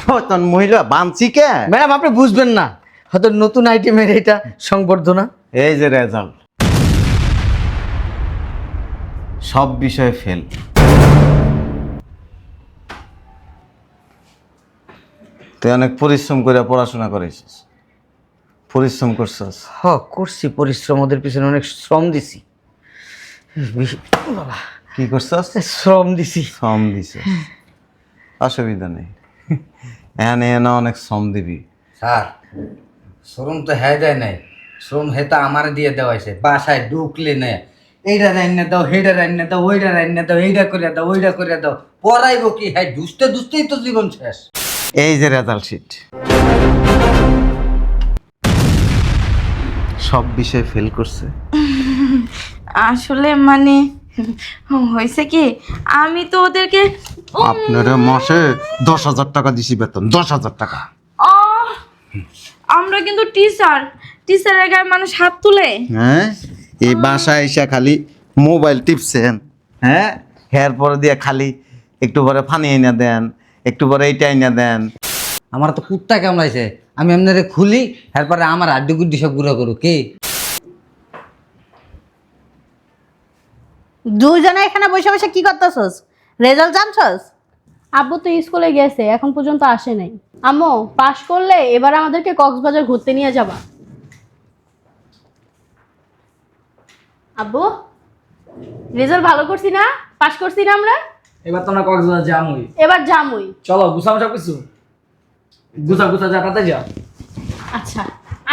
শয়তান মহিলা বানছি কে? ম্যাডাম আপনি বুঝবেন না, হয়তো নতুন আইটেমের এটা সংবর্ধনা। এই যে রেজাল্ট, সব বিষয়ে ফেল। তুই অনেক পরিশ্রম করে পড়াশোনা করেছিস, পরিশ্রম করছিস। করছি পরিশ্রম, ওদের পিছনে অনেক শ্রম দিছি। বাবা, কি করছিস? শ্রম দিছি। শ্রম দিছিস, অসুবিধা নেই। এনে এনে অনেক শ্রম দিবি। স্যার শ্রম তো হ্যাঁ দেয় নাই, শ্রম হেতা আমার দিয়ে দেওয়াইছে। বাসায় ঢুকলে নে এইটা রান্না দাও, সেইটা রান্না দাও, ওইটা রান্না দাও, এইটা করে দাও, ওইটা করে দাও। পড়াইবো কি? হ্যাঁ দুষ্টে দুষ্টেই তো জীবন শেষ। এই যে রেজাল্ট শিট, সব বিষয়ে ফেল করছে। আসলে মানে হয়েছে কি, আমি তো ওদেরকে আপনারা মাসে 10,000 টাকা দিছি বেতন, 10,000 টাকা। আহ, আমরা কিন্তু টিচারের গায়ে মানুষ হাত তুলে। হ্যাঁ, এই বাসায় এসে খালি মোবাইল টিপছেন। হ্যাঁ, হেয়ার পরে দিয়ে খালি একটু পরে ফানি এনে দেন, একটু পরে এইটা এনে দেন। আমার তো কুত্তা কামড়াইছে, আমি আপনারে খুলি, এরপরে আমার আড্ডি গুড্ডি সব গুঁড়ো করু কি? দুজনে এখানে বসে বসে কি করতেছস? রেজাল্ট জানছস? আব্বু তো স্কুলে গেছে, এখন পর্যন্ত আসে নাই। আম্মু, পাশ করলে এবার আমাদেরকে কক্সবাজার ঘুরতে নিয়ে যাবা। আব্বু, রেজাল্ট ভালো করছি না? পাশ করছি না আমরা? এবার তো আমরা কক্সবাজার যামই। এবার যামই। চলো গুছাম সব কিছু, গুছা গুছা যা তাতে যা। আচ্ছা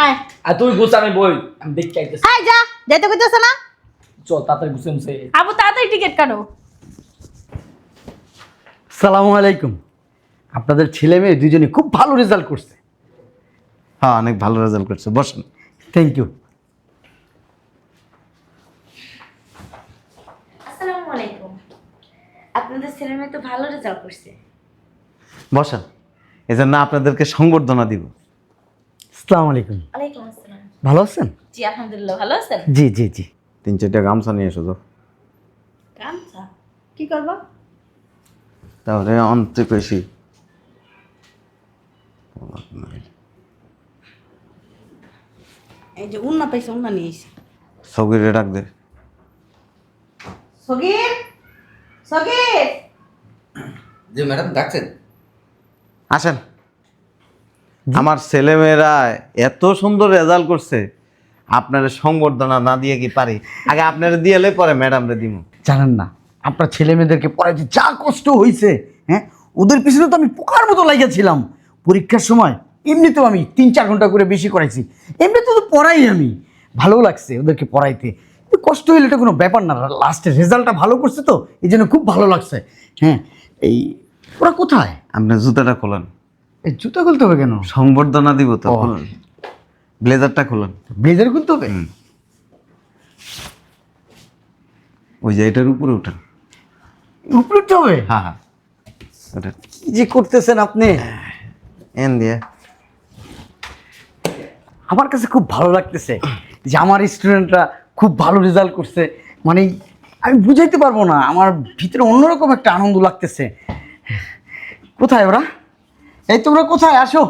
আয়। আর তুই গুছা, আমি বই, আমি দেখতে আইতেছি। হ্যাঁ যা, যেতে কইতেছ না? চল তাড়াতাড়ি গুছে মুছে। আব্বু তাড়াতাড়ি টিকিট কাটো। সালামু আলাইকুম। আপনাদের ছেলে মেয়ে দুজনে খুব ভালো রেজাল্ট করছে। হ্যাঁ, অনেক ভালো রেজাল্ট করছে, বসেন। Thank you. আসসালামু আলাইকুম। আপনাদের ছেলে মেয়ে তো ভালো রেজাল্ট করছে। বসেন, এজন্য আপনাদেরকে সংবর্ধনা দিব। আসসালামু আলাইকুম। ওয়ালাইকুম আসসালাম। ভালো আছেন? জি আলহামদুলিল্লাহ, ভালো আছেন? জি জি জি। 3-4টা গামছা নিয়ে এসো তো। গামছা? কি করব? তাহলে অন্তে বেশি এই যে উন্না পাইছে, উন্না নিয়ে এসে। সগিরে ডাক দে। সগীর, সগীর। যে ম্যাডাম ডাকছেন? আসেন। আমার ছেলেমেয়েরা এত সুন্দর রেজাল্ট করছে, আপনার সংবর্ধনা না দিয়ে কি পারি? আগে আপনারা দিয়ে এলে পরে ম্যাডামরে দিব। জানেন না, আপনার ছেলে মেয়েদেরকে পড়াইতে যা কষ্ট হয়েছে, হ্যাঁ, ওদের পিছনে তো আমি পোকার মতো লাগিয়েছিলাম। পরীক্ষার সময় এমনিতেও আমি 3-4 ঘন্টা করে বেশি করাইছি। এমনিতে তো পড়াই আমি, ভালো লাগছে ওদেরকে পড়াইতে। কিন্তু কষ্ট হইলে এটা কোনো ব্যাপার না, লাস্টের রেজাল্টটা ভালো করছে তো এই জন্য খুব ভালো লাগছে। হ্যাঁ, এই ওরা কোথায়? আপনার জুতাটা খোলেন। এই জুতা খুলতে হবে কেন? সংবর্ধনা দিব তো, ও। খুলুন। ব্লেজারটা খুলুন। ব্লেজার খুলতে হবে? ওই যে এটার উপরে উঠেন। উপরে উঠতে হবে? হ্যাঁ হ্যাঁ, ওটা কি যে করতেছেন আপনি। এন দিয়ে। আমার কাছে খুব ভালো লাগতেছে যে আমার স্টুডেন্টরা খুব ভালো রেজাল্ট করছে। মানে আমি বুঝাইতে পারবো না, আমার ভিতরে অন্যরকম একটা আনন্দ লাগতেছে। কোথায় ওরা? এই তোমরা কোথায়? আসো।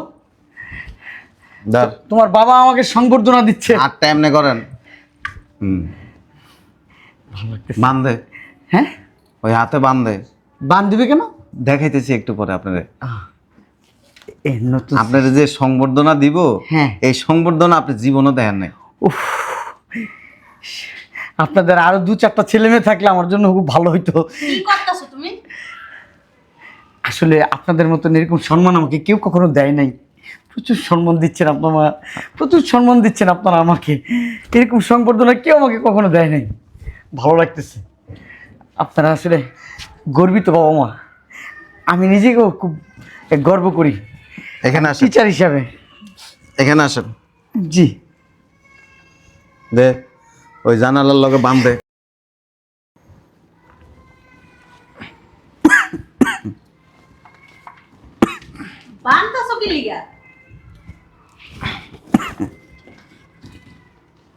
ধর, তোমার বাবা আমাকে সংবর্ধনা দিচ্ছে। হাতটা এমনি করেন। ভালো লাগতেছে। বান্ধে, হ্যাঁ, ওই হাতে বান্ধে। বান দিবে কেন? দেখাইতেছি একটু পরে আপনারে। এই নতুন আপনার যে সংবর্ধনা দিব, হ্যাঁ। এই সংবর্ধনা আপনি জীবনও দেখেন নাই। উফ, আপনাদের আরো 2-4টা ছেলে মেয়ে থাকলে আমার জন্য খুব ভালো হইতো। কি করতেছ তুমি? আসলে আপনাদের মতন এরকম সম্মান আমাকে কেউ কখনো দেয় নাই। প্রচুর সম্মান দিচ্ছেন আপনার মা, প্রচুর সম্মান দিচ্ছেন আপনারা আমাকে। এরকম সংবর্ধনা কেউ আমাকে কখনো দেয় নাই। ভালো লাগতেছে। আপনারা আসলে গর্বিত বাবা মা। আমি নিজেকেও খুব গর্ব করি এখানে আসেন, টিচার হিসাবে। এখানে আসেন। জি। দে, ওই জানালার লগে বান্ধে। বানতাছ কি লিগা?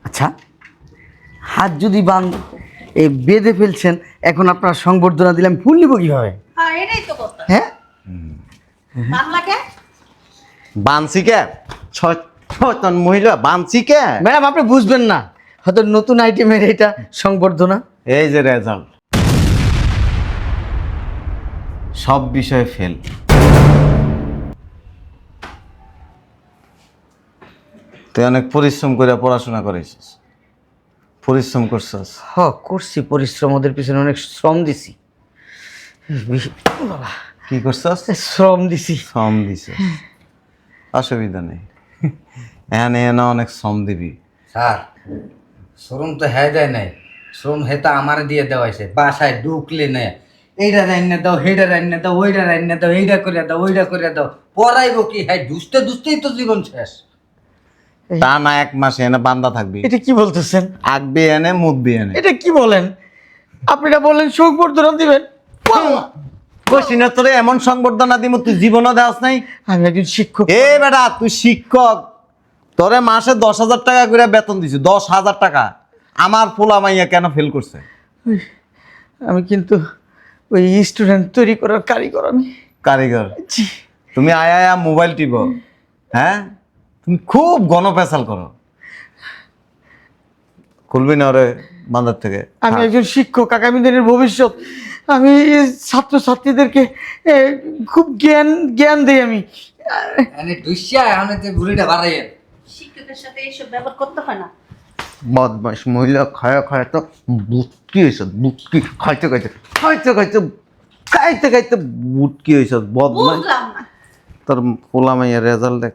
আচ্ছা, হাত যদি বেঁধে ফেলছেন, এখন আপনার সংবর্ধনা দিলাম, ফুল নিব কিভাবে? হ্যাঁ, এটাই তো কথা। হ্যাঁ, বান লাগে? বানছি কে ছয়তন মহিলা বানছি কে? ম্যাডাম আপনি বুঝবেন না, হয়তো নতুন আইটেমের এটা সংবর্ধনা। এই যে রেজাল্ট, সব বিষয়ে ফেল। তুই অনেক পরিশ্রম করে পড়াশোনা করেছিস, পরিশ্রম করছিস। করছি পরিশ্রম, ওদের পিছনে অনেক শ্রম দিছি। বাবা, কি করছিস? শ্রম দিছি। শ্রম দিছিস, অসুবিধা নেই। এনে এনে অনেক শ্রম দিবি। স্যার শ্রম তো হ্যাঁ দেয় নাই, শ্রম হেতা আমার দিয়ে দেওয়াইছে। বাসায় ঢুকলে নে এইটা রান্না দাও, হেইটা রান্না দাও, ওইটা রান্না দাও, এইটা করে দাও, ওইটা করে দাও। পড়াইবো কি? হ্যাঁ দুষ্টে দুষ্টেই তো জীবন শেষ। তা না, 1 মাসে এনে বান্দা থাকবি, এটা কি বলতেছেন? আগবি এনে মুদবি এনে। এটা কি বলেন? আপনি এটা বললেন সংবর্ধনা দিবেন? কইছি না তোরে এমন সংবর্ধনা দিব তুই জীবনও দেওয়াস নাই। আমি একজন শিক্ষক। এ বেটা তুই শিক্ষক, তোরে মাসে 10,000 টাকা করে বেতন দিছি, 10,000 টাকা। আমার পোলা মাইয়া কেন ফেল করছে? আমি কিন্তু ওই স্টুডেন্ট তৈরি করার কারিগর আমি। কারিগর? জি। তুমি আয়া মোবাইল টিপো, হ্যাঁ? তুমি খুব গণপেশাল করো। খুলবি না ওরে বান্দার থেকে? আমি একজন শিক্ষক, আগামী দিনের ভবিষ্যৎ। আমি ছাত্রছাত্রীদেরকে খুব জ্ঞান দিই আমি। এনে দুইশা এখন বুড়িটা বাড়াইয়েন। শিক্ষকের সাথে এইসব ব্যবহার করতে হয় না। বদমাস মহিলা, খায়া খায়া তো বুটকি হয়েছ, বুটকি খাইতে খাইতে খাইতে খাইতে খাইতে খাইতে বুটকি হয়েছ। বদমাস। বুঝলাম না। তোর পোলা মাইয়া রেজাল্ট দেখ।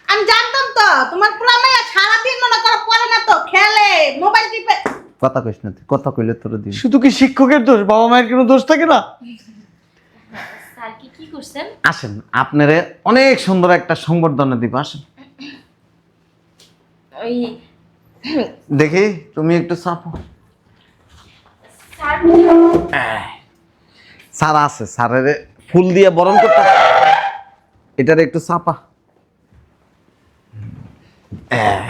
আমি জানতাম তো তোমার পোলা মাইয়া সারাদিন মনে করো পড়ে না, তো খেলে মোবাইল টিপে। কথা কইস না, তুই কথা কইলে তোর দিন। শুধু কি শিক্ষকের দোষ, বাবা মায়ের কোনো দোষ থাকে না? স্যার কি করছেন? আসেন, আপনারে অনেক সুন্দর একটা সংবর্ধনা দিব, আসেন। ওই দেখি তুমি একটু চাপো। স্যার স্যার আছে, স্যারের ফুল দিয়ে বরণ করতে। এটার একটু চাপা।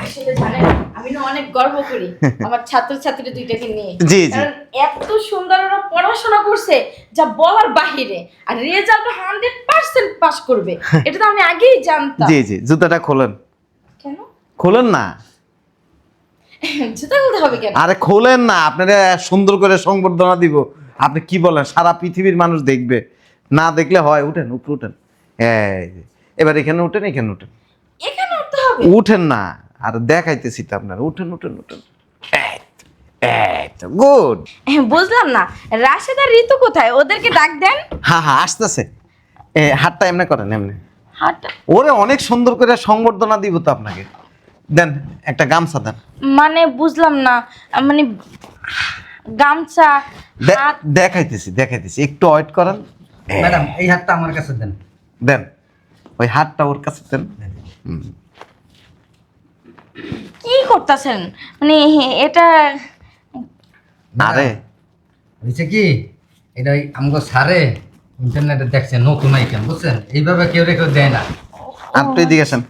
আসলে জানেন আমি না অনেক গর্ব করি আমার ছাত্রছাত্রী দুইটাকে নিয়ে। জি, জি। কারণ এত সুন্দর ওরা পড়াশোনা করছে যা বলার বাহিরে, আর রেজাল্ট 100% পাস করবে এটা তো আমি আগেই জানতাম। জি জি, জুতাটা খোলেন। কেন খোলেন না, জুতা খুলতে হবে কেন? আরে খোলেন না, আপনারা সুন্দর করে সংবর্ধনা দিব। আপনি কি বলেন, সারা পৃথিবীর মানুষ দেখবে, না দেখলে হয়? উঠেন, উপরে উঠেন। এই যে, এবার এখানে উঠেন, এখানে উঠেন। এখানে উঠতে হবে? উঠেন না, আর দেখাইতেছি তো আপনার। উঠেন উঠেন উঠেন। গুড। বুঝলাম না, রাশেদ আর ঋতু কোথায়? ওদেরকে ডাক দেন। হ্যাঁ হ্যাঁ, আসতেছে। হাতটা এমনি করেন, এমনি। হাঁটা ওরে অনেক সুন্দর করে সংবর্ধনা দিব তো আপনাকে। দেন একটা গামছা দেন। মানে বুঝলাম না, মানে গামছা হাত। দেখাইতেছি দেখাইতেছি, একটু ওয়েট করেন। ম্যাডাম এই হাতটা আমার কাছে দেন। দেন, ওই হাতটা ওর কাছে দেন। কি করতেছেন? মানে এটা আরে হয়েছে কি, এটা আমাকে সারে ইন্টারনেটে দেখছে নতুন আইটেম, বুঝছেন? এইভাবে কেউ রেখে দেয় না। আপনি এদিকে আসেন।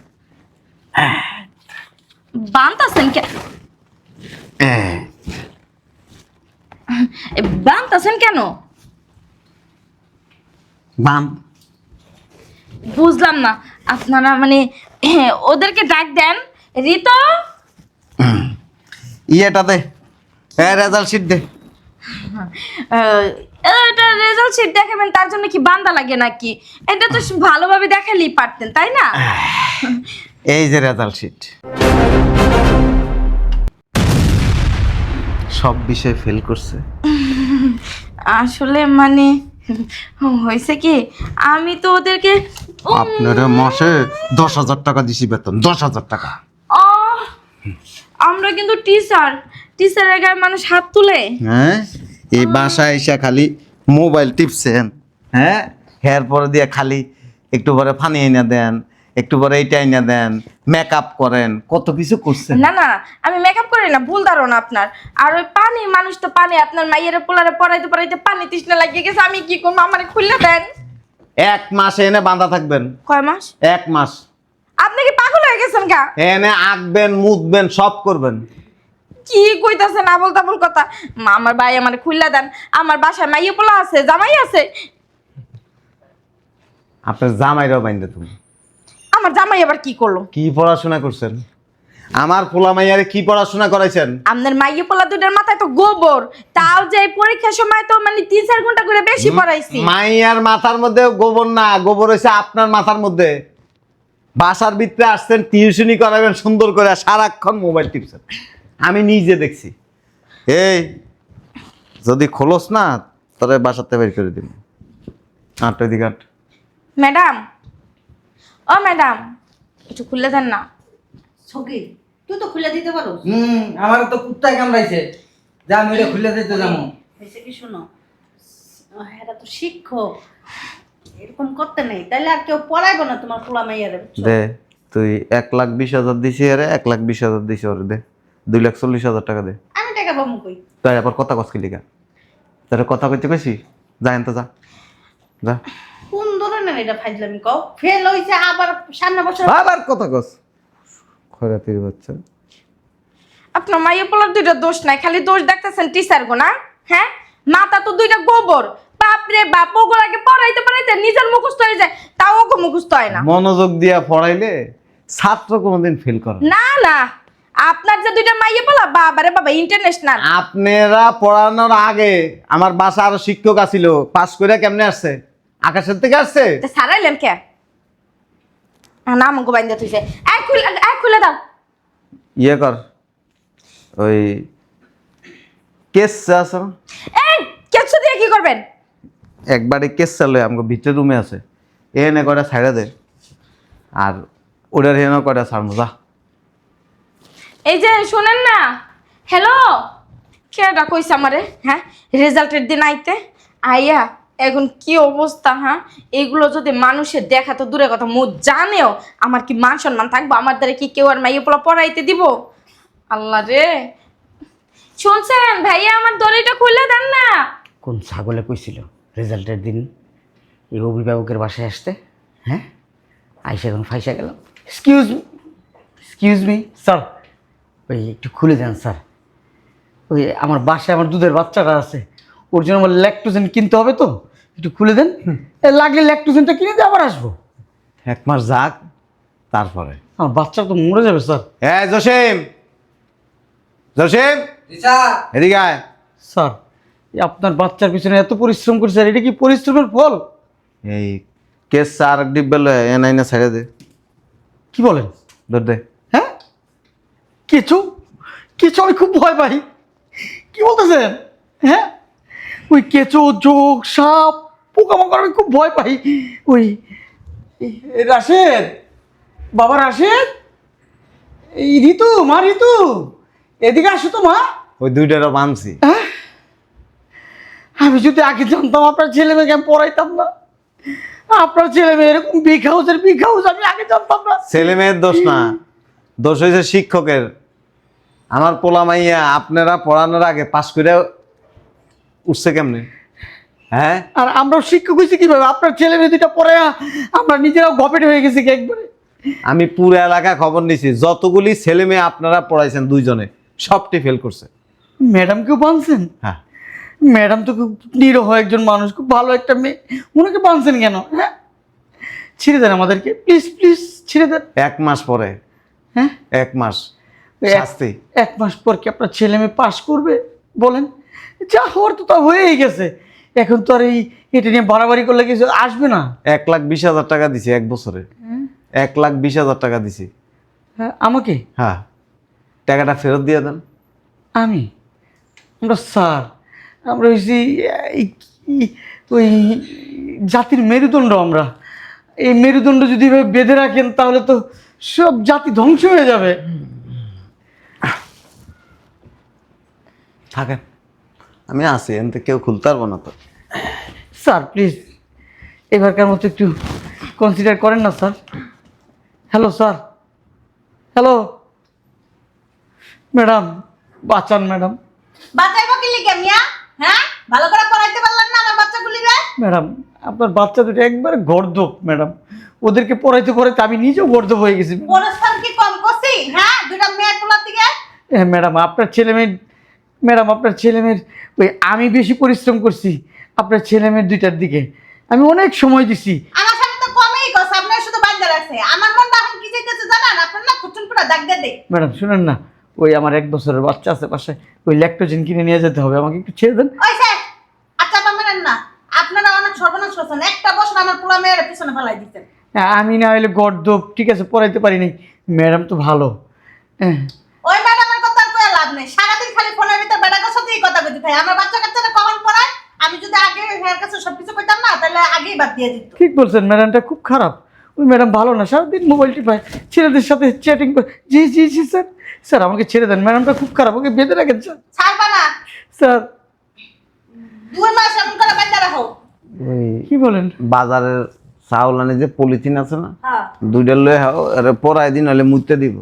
বানতাছেন কেন? বানতাছেন কেন? বাম। বুঝলাম না আপনারা, মানে ওদেরকে ডাক দেন। ঋতু ইয়েটা দে, রেজাল্ট শিট দে। এটা রেজাল্ট শিট দেখাবেন, তার জন্য কি বান্দা লাগে নাকি? এটা তো ভালোভাবে দেখালেই পারতেন, তাই না? এই যে রেজাল্ট শিট। সব বিষয়ে ফেল করছে। আসলে মানে হয়েছে কি, আমি তো ওদেরকে আপনারা মাসে 10,000 টাকা দিছি বেতন, 10,000 টাকা। আহ, আমরা কিন্তু টিচারের গায়ে মানুষ হাত তুলে। হ্যাঁ, এই বাসায় এসে খালি মোবাইল টিপছেন, হ্যাঁ, হেয়ার পরে দিয়ে খালি একটু পরে ফানি এনে দেন, একটু পরে এইটা এনে দেন, মেকআপ করেন, কত কিছু করছেন। না না, আমি মেকআপ করি না, ভুল ধারণা আপনার। আর ওই পানি, মানুষ তো পানি, আপনার মাইয়ের পোলারে পড়াইতে পড়াইতে পানি তৃষ্ণা লাগিয়ে গেছে, আমি কি করবো? আমারে খুললে দেন। 1 মাসে এনে বাঁধা থাকবেন। কয় মাস? 1 মাস আপনি কি পাগল হয়ে গেছেন গা? এনে আঁকবেন, মুদবেন, সব করবেন। কি কইতাছেন আবল তাবল কথা? আমার ভাই আমারে খুললে দেন। আমার বাসায় মাইয়ে পোলা আছে, জামাই আছে। আপনার জামাইরাও বাইন্দে তুমি। আমার জামাই আবার কি করলো? কি পড়াশোনা করছেন? আমার পোলা মাইয়ারে কি পড়াশোনা করাইছেন? আপনার মাইয়ে পোলা দুটার মাথায় তো গোবর, তাও যে এই পরীক্ষার সময় তো মানে 3-4 ঘন্টা করে বেশি পড়াইছি। মাইয়ার মাথার মধ্যে গোবর না, গোবর হয়েছে আপনার মাথার মধ্যে। বাসার ভিতরে আসছেন, টিউশনি করাবেন সুন্দর করে, সারাক্ষণ মোবাইল টিপছেন, আমি নিজে দেখছি। এই যদি খোলস না তাহলে বাসাতে বের করে দিন। আট ওইদিকে আট। ম্যাডাম, ও ম্যাডাম, একটু খুলে দেন না। সকি তুই তো খুলে দিতে পারো। আমার তো কুত্তায় কামড়াইছে, যা আমি এটা খুলে দিতে যাবো। হয়েছে কি শোনো, এরা তো শিক্ষক, এরকম করতে নেই, তাইলে আর কেউ পড়াইবো না তোমার পোলা মাইয়ারে, বুঝছো? দে, তুই 1,20,000 দিছি আরে, 1,20,000 দিছি ওরে, দে 2,40,000 টাকা দে। আমি টাকা পাবো কই? তাই আবার কথা কসকি লিগা, তাহলে কথা কইতে কইছি, যা এনতে যা, যা। কোন ধরনের এটা ফাইজলামি কও? ফেল হইছে আবার সামনে বছর। আবার কথা কস, খয়রাতির বাচ্চা। আপনার মাইয়ে পোলার দুইটা দোষ নাই, খালি দোষ দেখতেছেন টিচার গো না? হ্যাঁ, মাথা তো দুইটা গোবর। বাপরে বাপ, ওগুলাকে পড়াইতে পড়াইতে নিজের মুখস্থ হয়ে যায়, তাও ওকে মুখস্থ হয় না। মনোযোগ দিয়া পড়াইলে ছাত্র কোনোদিন ফেল করে না। না না, আপনার যে দুইটা মাইয়ে পোলা, বাবারে বাবা, ইন্টারন্যাশনাল। আপনারা পড়ানোর আগে আমার বাসা আরো শিক্ষক আছিল, পাস করে কেমনে আসছে? আকাশের থেকে আসছে? সারাইলেন কে? না আমাকে বাইন্দা তুইছে, এক খুলে দাও। ইয়ে কর, ওই কেস আছে না, এই কেঁচো দিয়ে কি করবেন? একবারে কেস চালে আমাকে ভিতরে রুমে আছে, এনে কয়টা ছাইড়া দে, আর ওটার হেন কয়টা ছাড়বো, যা। এই যে শোনেন না, হ্যালো, কেডা কইছে আমারে? হ্যাঁ, রেজাল্টের দিন আইতে আইয়া এখন কি অবস্থা। হ্যাঁ, এগুলো যদি মানুষের দেখা তো দূরের কথা, মু জানেও আমার কি মান সম্মান থাকবো? আমার দ্বারা কি কেউ আর মাইয়ে পোলা পড়াইতে দিব? আল্লাহ রে, শুনছেন ভাইয়া, আমার দড়িটা খুলে দেন না। কোন ছাগলে কইছিল রেজাল্টের দিন এই অভিভাবকের বাসায় আসতে? হ্যাঁ, আইসা এখন ফাইসা গেল। এক্সকিউজ মি স্যার, ওই একটু খুলে দেন স্যার। ওই আমার বাসায় আমার দুধের বাচ্চাটা আছে, ওর জন্য আমার ল্যাকটোজেন কিনতে হবে, তো একটু খুলে দেন। লাগলে ল্যাকটোজেনটা কিনে দিয়ে আবার আসবো। 1 মাস যাক, তারপরে। আমার বাচ্চা তো মরে যাবে স্যার। হ্যাঁ জসিম, জসিম এদিকে আয়। স্যার, এই আপনার বাচ্চার পিছনে এত পরিশ্রম করছে, আর এটা কি পরিশ্রমের ফল? এই কেস আর ডিব্বে লয় এনাই না ছেড়ে দে, কি বলেন? ধর দে। হ্যাঁ, কেঁচো কেঁচো, আমি খুব ভয় পাই। কি বলতেছেন? হ্যাঁ, ওই কেঁচো, যোগ, সাপ, পোকামাকড় আমি খুব ভয় পাই। ওই রাশেদ, বাবা রাশেদ, এই ঋতু, মা ঋতু, এদিকে আসো তো মা। ওই দুইটারও বানছি। হ্যাঁ, আমি যদি আগে জানতাম আপনার ছেলে মেয়েকে আমি পড়াইতাম না। আপনার ছেলে মেয়ে এরকম বিগ হাউস আমি আগে জানতাম না। ছেলে মেয়ের দোষ না, দোষ হয়েছে শিক্ষকের। আমার পোলা মাইয়া আপনারা পড়ানোর আগে পাস করে উঠছে কেমনে? হ্যাঁ, আর আমরাও শিক্ষক হয়েছি কিভাবে? আপনার ছেলে মেয়ে দুইটা পড়ে আমরা নিজেরাও গপেট হয়ে গেছি কি একবারে। আমি পুরো এলাকা খবর নিছি, যতগুলি ছেলে মেয়ে আপনারা পড়াইছেন দুইজনে সবটি ফেল করছে। ম্যাডামকেও বানছেন? হ্যাঁ, ম্যাডাম তো খুব নিরহ একজন মানুষ, খুব ভালো একটা মেয়ে, ওনাকে বানছেন কেন? হ্যাঁ, ছেড়ে দেন আমাদেরকে, প্লিজ প্লিজ ছেড়ে দেন। 1 মাস পরে, হ্যাঁ, 1 মাস ওই শাস্তি। 1 মাস পর কি আপনার ছেলে মেয়ে পাশ করবে বলেন? যা হওয়ার তো তা হয়েই গেছে, এখন তো আর এটা নিয়ে বাড়াবাড়ি করলে কিছু আসবে না। 1,20,000 টাকা দিছি 1 বছরে, 1,20,000 টাকা দিছি। হ্যাঁ, আমাকে? হ্যাঁ, টাকাটা ফেরত দিয়ে দেন। আমরা স্যার, আমরা হয়েছি ওই জাতির মেরুদণ্ড। আমরা এই মেরুদণ্ড যদি এভাবে বেঁধে রাখেন তাহলে তো সব জাতি ধ্বংস হয়ে যাবে। থাকেন, আমি আছি, এনতে কেউ খুলতে পারবো না তো। স্যার প্লিজ এবারকার মতো একটু কনসিডার করেন না sir. Hello sir, hello madam, বাঁচান ম্যাডাম। বাঁচাইবো কি লিগে মিয়া? হ্যাঁ, ভালো করে পড়াইতে পারলাম না আমার বাচ্চাগুলিরে। ম্যাডাম, আপনার বাচ্চা দুটো একবারে গর্দভ ম্যাডাম, ওদেরকে পড়াইতে পড়াইতে আমি নিজেও গর্দভ হয়ে গেছি। পরিশ্রম কি কম করছি? হ্যাঁ, দুইটা মেয়ের পোলার দিকে। ম্যাডাম আপনার ছেলে মেয়ের, ম্যাডাম আপনার ছেলে মেয়ের, ওই আমি বেশি পরিশ্রম করছি আপনার ছেলে মেয়ের দুইটার দিকে, আমি অনেক সময় দিছি। আমার সামনে তো কমই গো, সামনে শুধু বাইন্দা দিয়ে রাখছে। আমার মনটা এখন কি চাইতেছে জানেন? আপনার না কুচুন করে দাগ দিয়ে দে। ম্যাডাম শুনেন না, ওই আমার 1 বছরের বাচ্চা আছে পাশে, ওই ল্যাকটোজেন কিনে নিয়ে যেতে হবে, আমাকে একটু ছেড়ে দেন। ওই স্যার, আচ্ছা পামেন না। আপনারা অনেক সর্বনাশ করছেন। একটা বছর আমার পোলা মেয়ের পিছনে ফেলাই দিতেন। আমি না হলে গর্দব, ঠিক আছে, পড়াইতে পারি নাই, ম্যাডাম তো ভালো। হ্যাঁ, ওই ম্যাডামের কথা আর কইয়া লাভ নেই। সারাদিন খালি ফোনের ভিতর বেটাকার সাথেই কথা কইতে থাকে। আমার বাচ্চা কাচ্চারা কখন পড়ায়? আমি যদি আগে হেয়ার কাছে সবকিছু কইতাম না, তাহলে আগেই বাদ দিয়ে দিত। ঠিক বলছেন, ম্যাডামটা খুব খারাপ। ওই ম্যাডাম ভালো না, সারাদিন মোবাইল টিপায়, ছেলেদের সাথে চ্যাটিং করে। জি জি জি স্যার, স্যার আমাকে ছেড়ে দেন, ম্যাডামটা খুব খারাপ, ওকে বেঁধে রাখেন স্যার। ছাড়বা না। স্যার 2 মাস এমন করে বাইন্দা রাখো। ওই কি বলেন? বাজারের চাউল আনে যে পলিথিন আছে না, হ্যাঁ। 2টা লয়ে পরাই দিন হলে মুতে দিব।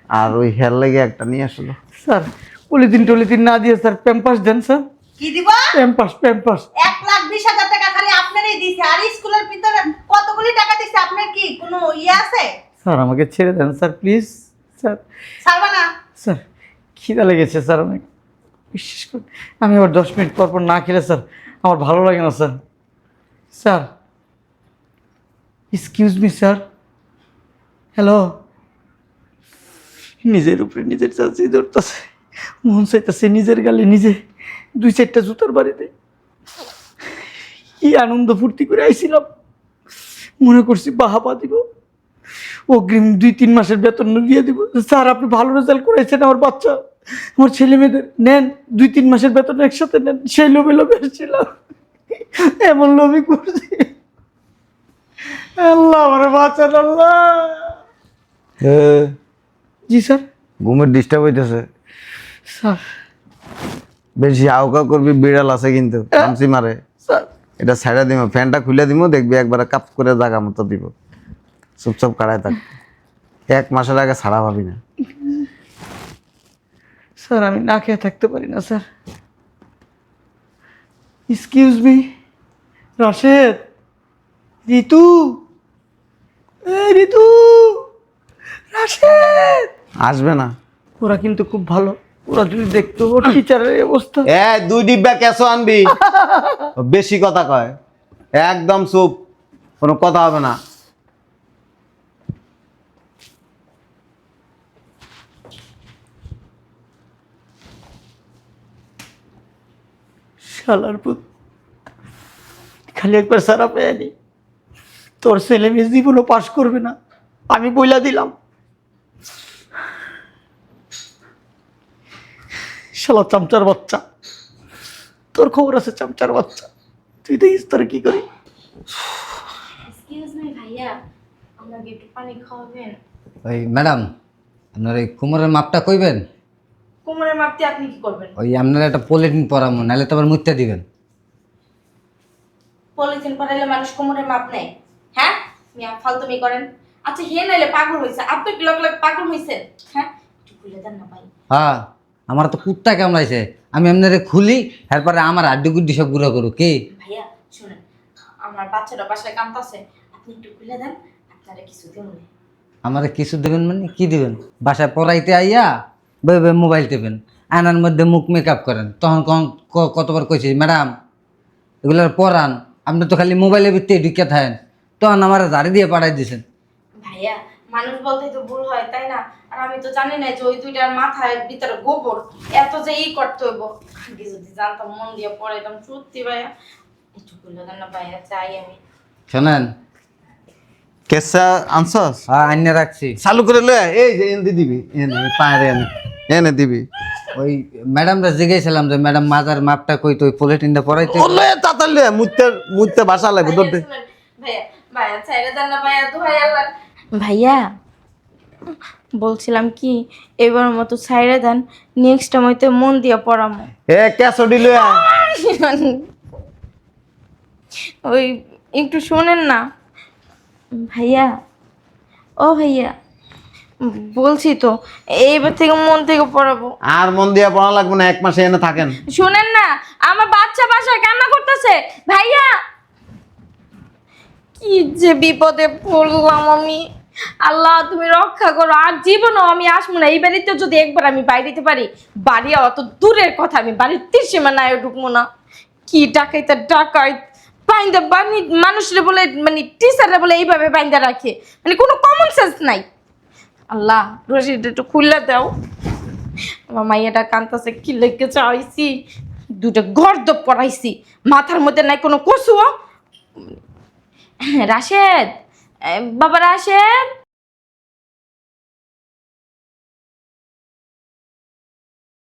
আর ওই হেয়ার লেগে একটা নিয়ে আসলো। স্যার পলিথিন না দিয়ে স্যার প্যাম্পাস দেন স্যার। কি দিবা? প্যাম্পাস 1,20,000 টাকা খালি আপনারই দিছে। আর স্কুলের ভিতরে কতগুলি টাকা দিছে? আপনার কি কোনো ইয়ে আছে? স্যার আমাকে ছেড়ে দেন স্যার, প্লিজ স্যার। ছাড়বা না। স্যার খিদা লেগেছে স্যার অনেক, বিশ্বাস করুন, আমি আবার 10 মিনিট পর না খেলে স্যার আমার ভালো লাগে না sir. Sir excuse me sir. Hello. নিজের উপরে নিজের চাচি ধরতেছে, মন চাইতেছে নিজের গালে নিজে 2-4টা জুতার বাড়িতে। কি আনন্দ ফুর্তি করে আইছিলাম, মনে করছি বাহাবা দিব, অগ্রিম 2-3 মাসের বেতন দিয়ে দিব। স্যার আপনি ভালো রেজাল্ট করেছেন, আমার বাচ্চা, আমার ছেলে মেয়েদের নেন, 2-3 মাসের বেতন একসাথে নেন। সেই লোভে এসেছিলাম, এমন লোভই করছি। আল্লাহ আমার বাচ্চা, আল্লাহ। জি স্যার। ঘুমের ডিস্টার্ব হইতেছে, স্যার বেশি আউকা করবি, বিড়াল আছে কিন্তু কামচি মারে। স্যার এটা ছাইড়া দিব, ফ্যানটা খুলে দিব, দেখবি একবারে কাপ করে জাগা মতো দিব। চুপচাপ কাড়ায় থাক, 1 মাসের আগে ছাড়া পাবি না। স্যার আমি না খেয়ে থাকতে পারি না স্যার। এক্সকিউজ মি, রাশেদ, ঋতু, এই ঋতু, রাশেদ। আসবে না। ওরা কিন্তু খুব ভালো, ওরা যদি দেখতো ওর টিচারের অবস্থা। 2 ডিব্বা কেঁচো আনবি। ও বেশি কথা কয়, একদম চুপ, কোনো কথা হবে না। শালার পুত, খালি একবার সারা পেয়নি, তোর ছেলে মেয়ে জীবনও পাশ করবে না, আমি বইলা দিলাম। শালা চামচার বাচ্চা, তোর খবর আছে চামচার বাচ্চা, তুই দেখিস তোর কি করি। এক্সকিউজ মি ভাইয়া, আমাকে একটু পানি খাওয়াবেন? ওই ম্যাডাম, আপনার এই কোমরের মাপটা কইবেন? কোমরের মাপতে আপনি কি করবেন? ওই আপনার একটা পলিথিন পরামো, নাহলে তো আবার মুতে দিবেন। পলিথিন পরাইলে মানুষ কোমরের মাপ নেয়? হ্যাঁ, মিয়া ফালতুমি করেন। আচ্ছা হে নাইলে পাগল হইছে, আপনি কি লগ লগ পাগল হইছেন? হ্যাঁ, একটু খুলে দেন না ভাই। হ্যাঁ, আমার তো কুত্তা কামড়াইছে, আমি আপনারে খুলি, এরপরে আমার আড্ডি গুড্ডি সব গুঁড়ো করু কি? ভাইয়া শুনেন, আমার বাচ্চাটা বাসায় কাঁদতাছে, আপনি একটু খুলে দেন, আপনারা কিছু দেন না। আমারে কিছু দেবেন মানে কি দিবেন? বাসায় পড়াইতে আইয়া বই মোবাইল টিপেন, আয়নার মধ্যে মুখ মেকআপ করেন, তখন কতবার কইছি ম্যাডাম এগুলোর পড়ান, আপনি তো খালি মোবাইলের ভিতরে ঢুকে থাকেন, তখন আমার ঝাড়ি দিয়ে পাঠাই দিয়েছেন। ভাইয়া মানুষ বলতে তো ভুল হয় তাই না? আর আমি তো জানি না যে ওই দুইটার মাথায় ভিতরে গোবর, এত যে ই করতে হইব। আগে যদি জানতাম মন দিয়ে পড়াইতাম। সত্যি ভাইয়া একটু খুলে দেন না ভাইয়া, চাই আমি। শোনেন, কেসা আনছস? হ্যাঁ আইনে রাখছি। চালু করে লয়ে এই যে এনে দিবি, এনে পায়ে এনে এনে দিবি। ওই ম্যাডামরা জিজ্ঞাসিলাম যে ম্যাডাম মাজার মাপটা কই, তো ওই পলিটিনটা পড়াইতে। ও লয়ে তাতালে মুতে বাসা লাগবে ভাইয়া, দৌড়তে। শুনেন, ভাইয়া ভাইয়া ছাইরে দেন না ভাইয়া, দোহাই আল্লাহ। ভাইয়া বলছিলাম কি, এবার মতো ছাইরে দেন, নেক্সট টাইম হইতে মন দিয়ে পড়ামো। ক্যাসডি লয়ে আয়। ওই একটু শোনেন না ভাইয়া, ও ভাইয়া বলছি তো এইবার থেকে মন থেকে পড়াবো। আর মন দিয়া পড়া লাগবে না, 1 মাসে এনে থাকেন। শোনেন না, আমার বাচ্চা বাসায় কান্না করতেছে ভাইয়া। কি যে বিপদে পড়লাম আমি, আল্লাহ তুমি রক্ষা করো। আর জীবনও আমি আসবো না এই বাড়িতে, যদি একবার আমি বাইরেতে পারি। বাড়ি অত দূরের কথা, আমি বাড়ির 30 সীমানায় ঢুকবো না। কি ডাকাইতে ডাকাইত, বাইন্দা বানি মানুষরে বলে মানে টিচাররা বলে এইভাবে বাইন্দা রাখে, মানে কোনো কমন সেন্স নাই। আল্লাহ রশিদ একটু খুললে দাও। আমার মাইয়াটা কান্তাছে, কি লেগে চাইছি, দুটো গর্দ পড়াইছি, মাথার মধ্যে নাই কোনো কচুও। রাশেদ, বাবা রাশেদ,